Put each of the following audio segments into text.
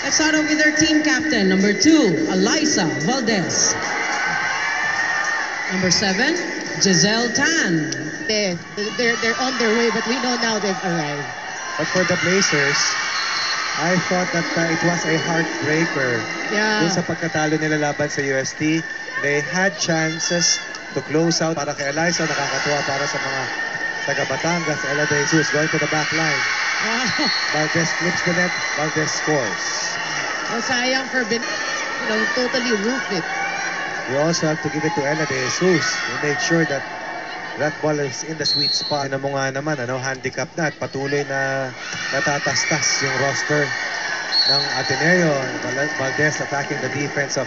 Let's start off with our team captain, number 2, Alyssa Valdez. Number 7, Giselle Tan. They're on their way, but we know now they've arrived. But for the Blazers, I thought that it was a heartbreaker. Yeah. Dun sa pagkatalo nila laban sa UST, they had chances to close out. Para kay Alyssa, nakakatuwa para sa mga taga Batangas. Ella De Jesus going to the back line. Wow. Valdez flips the net. Valdez scores. Oh, sayang for totally roof it. We also have to give it to Ella De Jesus. We make sure that that ball is in the sweet spot. Ano mo nga naman, handicap na at patuloy na natatastas yung roster ng Ateneo. Valdez attacking the defense of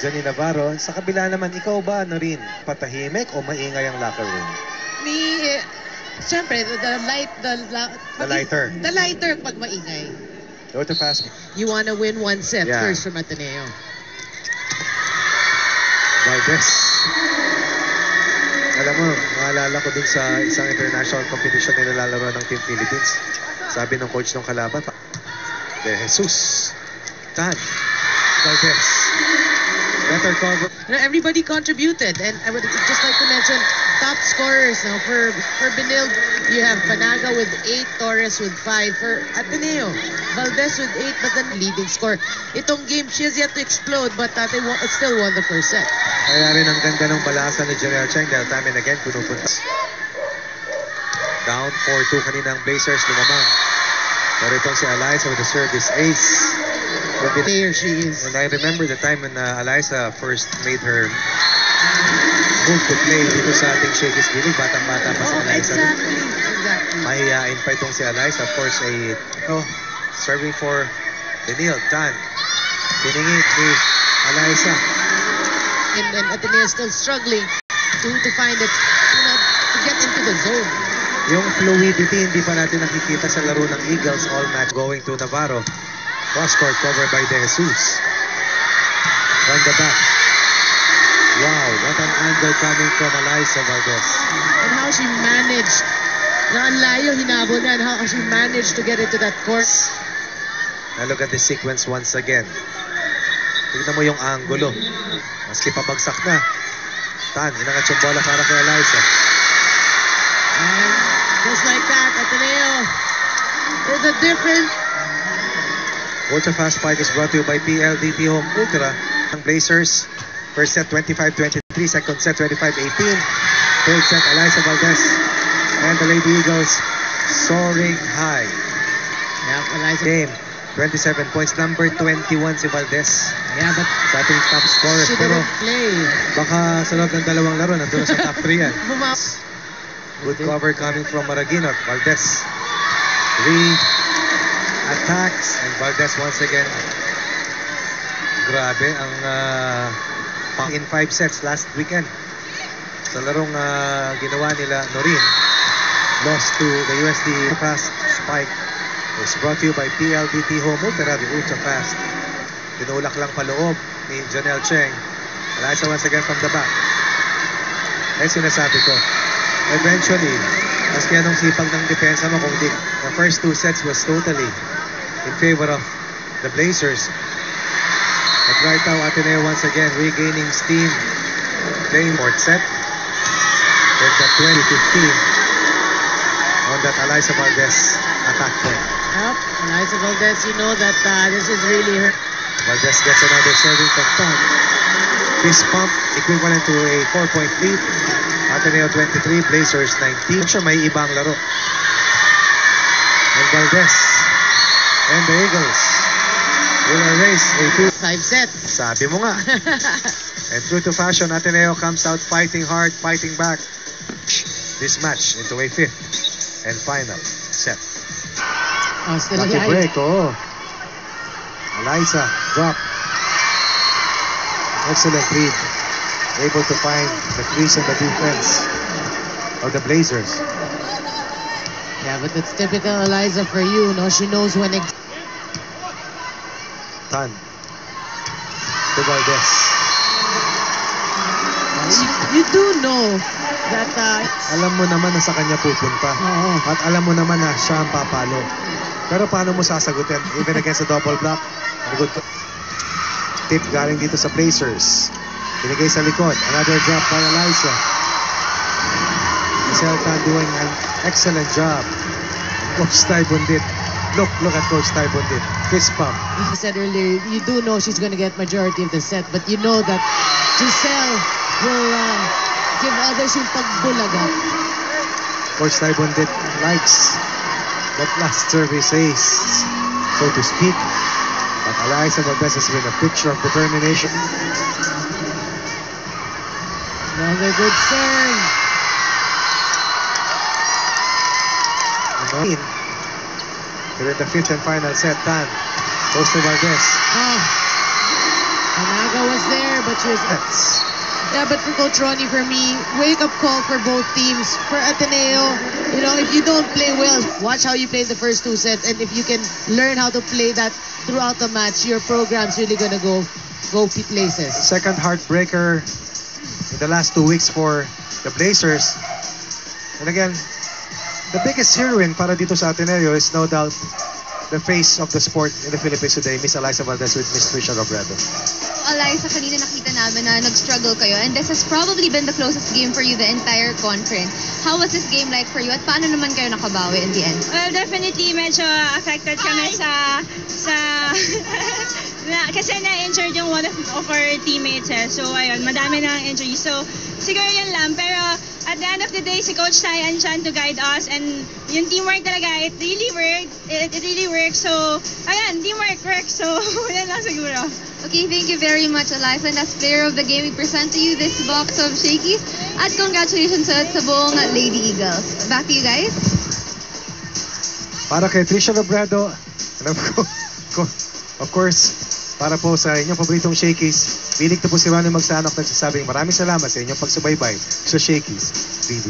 Johnny Navarro. Sa kabila naman, ikaw ba rin patahimik o maingay ang locker room? Siyempre, the lighter. The lighter pag maingay. Go to fast. You wanna win one set first from Ateneo. Valdez. Alam mo, maalala ko dun sa isang international competition na nilalaro ng Team Philippines. Sabi ng coach ng kalaban, De Jesus, Tan, Valdez. Better cover. Everybody contributed, and I would just like to mention top scorers now for Benilde. You have Panaga with 8, Torres with 5 for Ateneo. Valdez with 8, but then leading score. Itong game, she has yet to explode, but they still won the first set. Kaya rin ang ganda ng balasa ni Janelle Cheng dahil time and again pinupunta. Down 4-2 kanina ang Blazers, lumamang. Pero itong si Alyssa with the service ace. There she is. And I remember the time when Alyssa first made her move to play dito sa ating Shakey's Gilig. Batang-bata pa si Alyssa. Exactly. Mahihain pa itong si Alyssa. Of course, serving for Benilde. Tan. Piningit ni Alyssa. And Ateneo is still struggling to find it, to get into the zone. Yung fluidity hindi pa natin nakikita sa laro ng Eagles all match. Going to Navarro. Cross-court covered by De Jesus. From the back. Wow, what an angle coming from Alyssa Valdez. And how she managed, ang layo hinabol na, and how she managed to get into that court. Now look at the sequence once again. Tignan mo yung angulo. Maski pabagsak na. Tan, inangat yung bola para kay Alyssa. And just like that, Ateneo is a different. Ultra Fast Spike is brought to you by PLDT Home Ultra. Ang Blazers, first set 25-23, second set 25-18. Third set, Alyssa Valdez. And the Lady Eagles soaring high. Yeah, Alyssa. Game, 27 points. Number 21 si Valdez. Yeah, but sa ating top scorer. she didn't play. Baka sa loob ng dalawang laro, nandun sa top 3 yan. Good cover coming from Maraguino. Valdez. Attacks, and Valdez once again. Grabe ang in 5 sets last weekend sa larong ginawa nila Norin. Lost to the USD. Fast Spike is brought to you by PLDT Home Ultra, the Ultra Fast. Tinulak lang paloob ni Janelle Cheng. Alyssa once again from the back. Ay sinasabi ko, eventually, maski anong sipag ng depensa mo, kung di, the first 2 sets was totally in favor of the Blazers. But right now, Ateneo once again regaining steam. Playing fourth set. With the 20-15 on that Alyssa Valdez attack point. Yep, Alyssa Valdez, you know that this is really her. Valdez gets another serving from Tan. Fist pump equivalent to a 4-point lead. Ateneo 23, Blazers 19. I'm sure may ibang laro. And Valdez and the Eagles will erase a 5 set. Sabi mo nga. And true to fashion, Ateneo comes out fighting hard, fighting back. This match into a 5th and final set. Oh, still Lucky alive. break, Alyssa drop. Excellent read. Able to find the crease in the defense of the Blazers. Yeah, but it's typical Alyssa for you, no? She knows when it. Tan. To Valdez. You do know that Alam mo naman na sa kanya pupunta. Oo. At alam mo naman na siya ang papalo. Pero paano mo sasagutin? Even against a double block. Good tip galing dito sa Blazers. Binigay sa likod. Another drop by Eliza. Celta doing an excellent job. Coach Ty Bundit. Look at Coach Ty Bundit. Fist pump. I said earlier, you do know she's going to get majority of the set, but you know that Giselle will give others yung pagbulaga. Coach Ty Bundit likes that last service ace, so to speak. But Eliza Valdez has been a picture of determination. Another good serve. Here in the fifth and final set, Tan goes to Valdez. Panaga was there, but she was... Yeah, but for Coach Ronnie, for me, wake-up call for both teams. For Ateneo, you know, if you don't play well, watch how you play the first two sets. And if you can learn how to play that throughout the match, your program's really gonna go places. Second heartbreaker in the last 2 weeks for the Blazers. And again, the biggest heroine para dito sa Ateneo is no doubt the face of the sport in the Philippines today, Miss Eliza Valdez with Miss Trisha Robredo. Eliza, kanina nakita namin na nag-struggle kayo and this has probably been the closest game for you the entire conference. How was this game like for you at paano naman kayo nakabawi in the end? Well, definitely medyo affected kami sa kasi na-injured yung one of our teammates So ayun, madami na ang injury. So siguro yun lang. Pero at the end of the day, si Coach Ty andyan to guide us and yung teamwork talaga, it really worked. It really works. So ayan, teamwork works. So yan lang siguro. Okay, thank you very much, Eliza. And as player of the game, we present to you this box of shakies. At congratulations sa buong Lady Eagles. Back to you guys. Para kay Trisha Robredo, and of course, para po sa inyong paboritong shakies, bilig na po si Ronnie Magsanok nagsasabing maraming salamat sa inyong pagsubaybay sa Shakies BD.